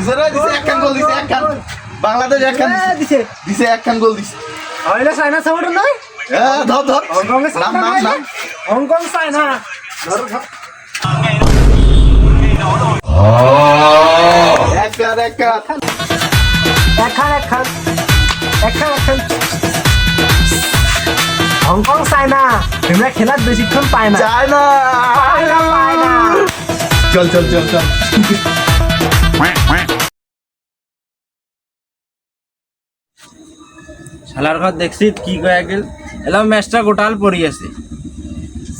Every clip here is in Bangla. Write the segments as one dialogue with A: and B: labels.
A: দিছে একখান গোল দিছে একখান বাংলাদেশ একখান দিছে একখান গোল দিছে
B: হইলে চাইনা সাপোর্টার নয়
A: ধর ধর
B: হংকং এর
A: নাম নাম নাম
B: হংকং চাইনা ধর
A: একখান একখান
B: একখান হংকং চাইনা তোমরা খেলার বেশিক্ষণ পায় না
A: চায়না
B: পায় না
A: চল চল চল চল
C: শালার ঘর দেখছি কি কয়ে গেল এলাম ম্যাচটা গোটাল পড়ি আছে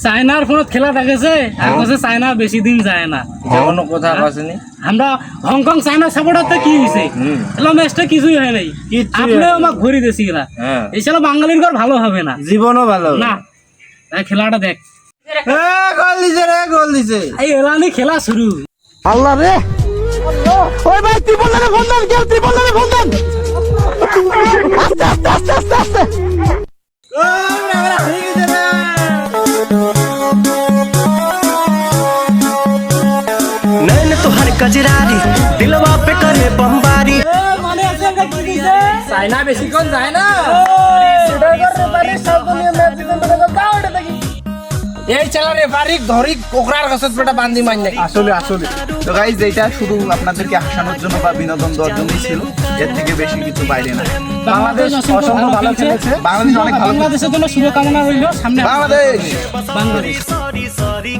D: চায়নার ফোনত খেলা দেখেছে আর কাছে চায়না বেশি দিন যায় না
C: কোনো কথা আসেনি
D: আমরা হংকং চায়না সাপোর্টার কি হয়েছে এলা ম্যাচটা কিছুই হয় নাই আপনিও আমাকে ঘুরি দিয়েছি এরা
C: হ্যাঁ
D: এই সালা বাঙালির ঘর ভালো হবে না
C: জীবনও ভালো
D: না তাই খেলাটা দেখ
C: গোল দিছে
D: এই এলানি খেলা শুরু
B: আল্লাহ রে ওই ভাই ত্রিপলনে ফোন দেন কেউ ত্রিপলনে ফোন দেন আস্তে আস্তে আস্তে আস্তে
E: नैन तुहर कजरारी दिलवा पे करे बमबारी
D: চায়না বেশিক্ষণ যায় না
C: এই চালা রেফারি ধরি কোকরার কাছে পেটা বান্ধি মাইন নাকি
A: আসলে আসলে তো গাইস এইটা শুধু আপনাদেরকে হাসানোর জন্য বা বিনোদন দেওয়ার জন্যই ছিল এর থেকে বেশি কিছু বাইরে না
D: বাংলাদেশ অসংখ্য ভালো খেলেছে
A: বাংলাদেশ অনেক ভালো
D: বাংলাদেশের জন্য শুভকামনা রইল সামনে
A: বাংলাদেশ
D: বাংলাদেশ
E: सॉरी सॉरी